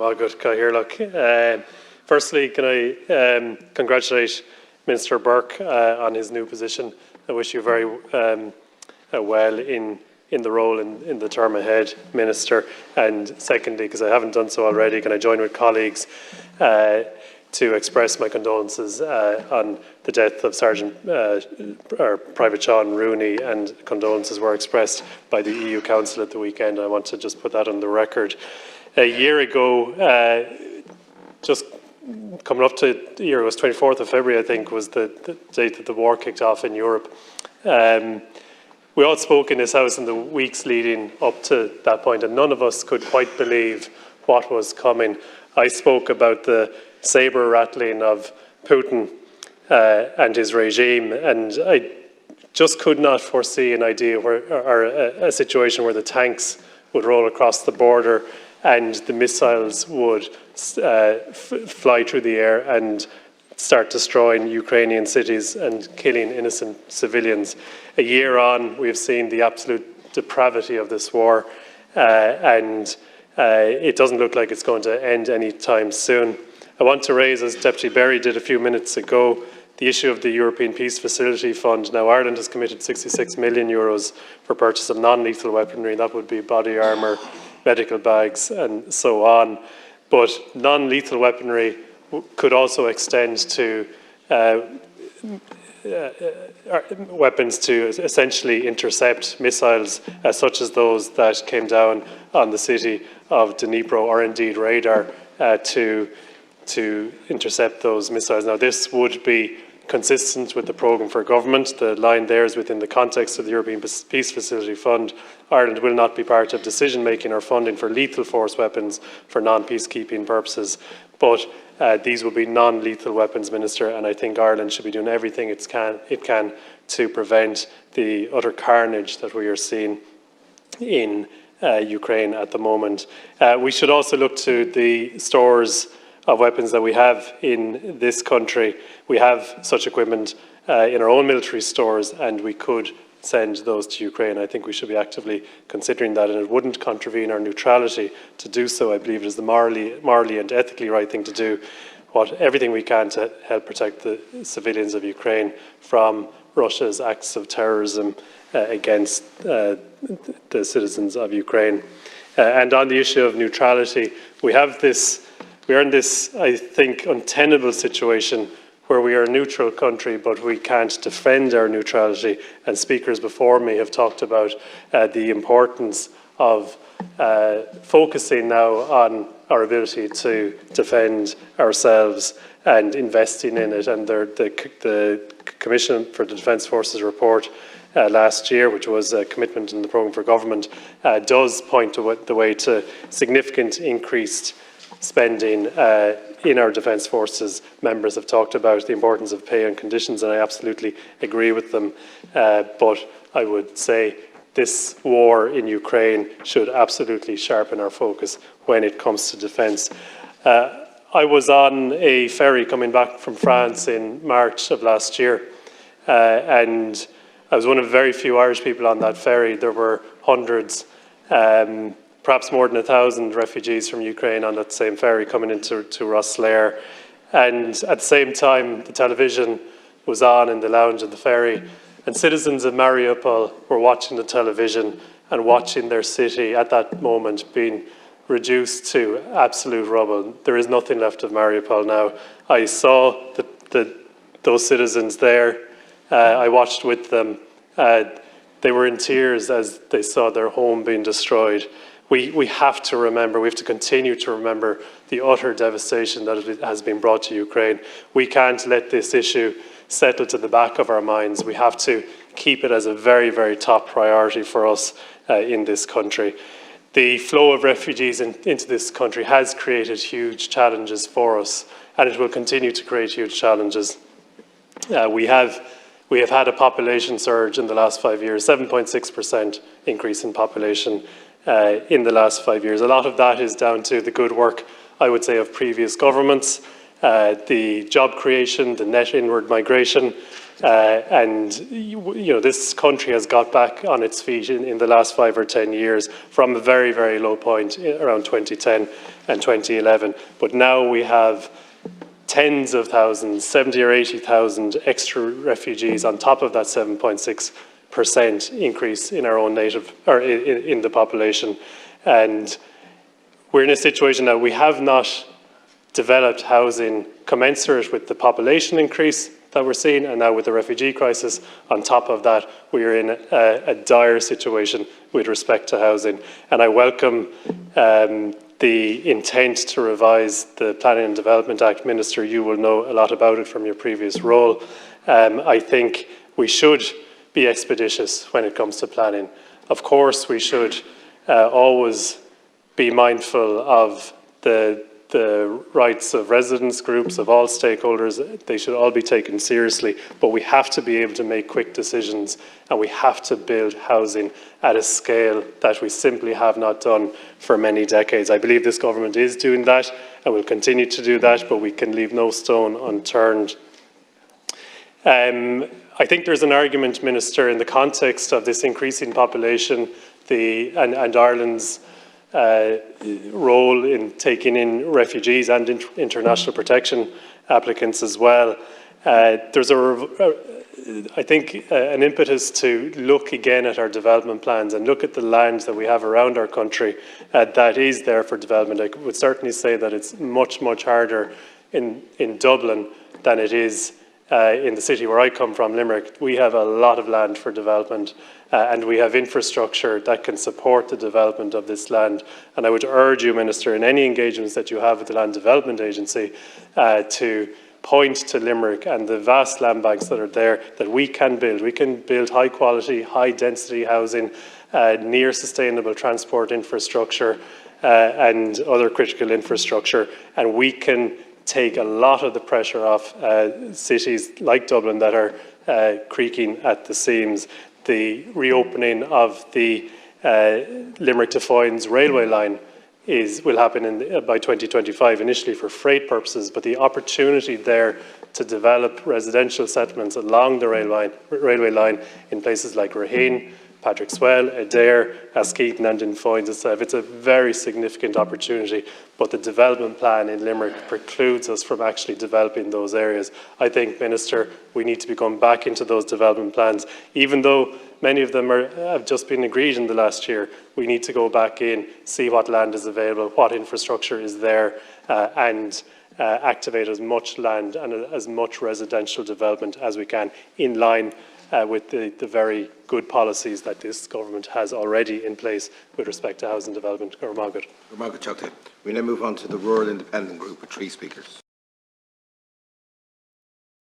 All good, Cathaoirleach. Firstly, can I congratulate Minister Burke on his new position. I wish you very well in the role in the term ahead, Minister. And secondly, because I haven't done so already, can I join with colleagues to express my condolences on the death of Private Sean Rooney, and condolences were expressed by the EU Council at the weekend. I want to just put that on the record. A year ago, just coming up to the year, it was 24th of February, I think, was the date that the war kicked off in Europe. We all spoke in this house in the weeks leading up to that point, and none of us could quite believe what was coming. I spoke about the sabre rattling of Putin and his regime, and I just could not foresee an idea or a situation where the tanks would roll across the border and the missiles would fly through the air and start destroying Ukrainian cities and killing innocent civilians. A year on, we have seen the absolute depravity of this war, and it doesn't look like it's going to end anytime soon. I want to raise, as Deputy Berry did a few minutes ago, the issue of the European Peace Facility Fund. Now, Ireland has committed €66 million for purchase of non-lethal weaponry. That would be body armour, medical bags and so on. But non-lethal weaponry could also extend to weapons to essentially intercept missiles such as those that came down on the city of Dnipro, or indeed radar to intercept those missiles. Now, this would be consistent with the programme for government. The line there is within the context of the European Peace Facility Fund. Ireland will not be part of decision-making or funding for lethal force weapons for non-peacekeeping purposes, but these will be non-lethal weapons, Minister, and I think Ireland should be doing everything it can to prevent the utter carnage that we are seeing in Ukraine at the moment. We should also look to the stores of weapons that we have in this country. We have such equipment in our own military stores, and we could send those to Ukraine. I think we should be actively considering that, and it wouldn't contravene our neutrality to do so. I believe it is the morally and ethically right thing to do, everything we can to help protect the civilians of Ukraine from Russia's acts of terrorism against the citizens of Ukraine. And on the issue of neutrality, we are in this, I think, untenable situation where we are a neutral country, but we can't defend our neutrality. And speakers before me have talked about the importance of focusing now on our ability to defend ourselves and investing in it. And the Commission for the Defence Forces report last year, which was a commitment in the programme for government, does point to the way to significant increased spending in our Defence Forces. Members have talked about the importance of pay and conditions, and I absolutely agree with them. But I would say this war in Ukraine should absolutely sharpen our focus when it comes to defence. I was on a ferry coming back from France in March of last year, and I was one of very few Irish people on that ferry. There were hundreds, perhaps more than 1,000 refugees from Ukraine on that same ferry coming into Rosslare. And at the same time, the television was on in the lounge of the ferry, and citizens of Mariupol were watching the television and watching their city at that moment being reduced to absolute rubble. There is nothing left of Mariupol now. I saw those citizens there. I watched with them. They were in tears as they saw their home being destroyed. We have to remember, we have to continue to remember the utter devastation that has been brought to Ukraine. We can't let this issue settle to the back of our minds. We have to keep it as a very, very top priority for us in this country. The flow of refugees into this country has created huge challenges for us, and it will continue to create huge challenges. We have had a population surge in the last 5 years, 7.6% increase in population in the last 5 years. A lot of that is down to the good work, I would say, of previous governments, the job creation, the net inward migration, And this country has got back on its feet in the last 5 or 10 years from a very, very low point around 2010 and 2011. But now we have tens of thousands, 70 or 80,000 extra refugees on top of that 7.6% increase in our own native, or in the population. And we're in a situation that we have not developed housing commensurate with the population increase that we're seeing, and now with the refugee crisis on top of that, we are in a dire situation with respect to housing. And I welcome the intent to revise the Planning and Development Act. Minister, you will know a lot about it from your previous role. I think we should be expeditious when it comes to planning. Of course, we should always be mindful of the rights of residents groups, of all stakeholders. They should all be taken seriously, but we have to be able to make quick decisions, and we have to build housing at a scale that we simply have not done for many decades. I believe this government is doing that and will continue to do that, but we can leave no stone unturned. I think there's an argument, Minister, in the context of this increasing population and Ireland's role in taking in refugees and international protection applicants as well. There's I think an impetus to look again at our development plans and look at the land that we have around our country that is there for development. I would certainly say that it's much, much harder in Dublin than it is in the city where I come from, Limerick. We have a lot of land for development, and we have infrastructure that can support the development of this land. And I would urge you, Minister, in any engagements that you have with the Land Development Agency, to point to Limerick and the vast land banks that are there that we can build. We can build high quality, high density housing, near sustainable transport infrastructure and other critical infrastructure, and we can take a lot of the pressure off cities like Dublin that are creaking at the seams. The reopening of the Limerick to Foynes railway line will happen by 2025, initially for freight purposes, but the opportunity there to develop residential settlements along the railway line in places like Raheen, Patrick Swell, Adair, Askeaton and in Foynes itself. It's a very significant opportunity, but the development plan in Limerick precludes us from actually developing those areas. I think, Minister, we need to be going back into those development plans. Even though many of them have just been agreed in the last year, we need to go back in, see what land is available, what infrastructure is there, and activate as much land and as much residential development as we can, in line with the very good policies that this government has already in place with respect to housing development. We now move on to the Rural Independent Group with 3 speakers.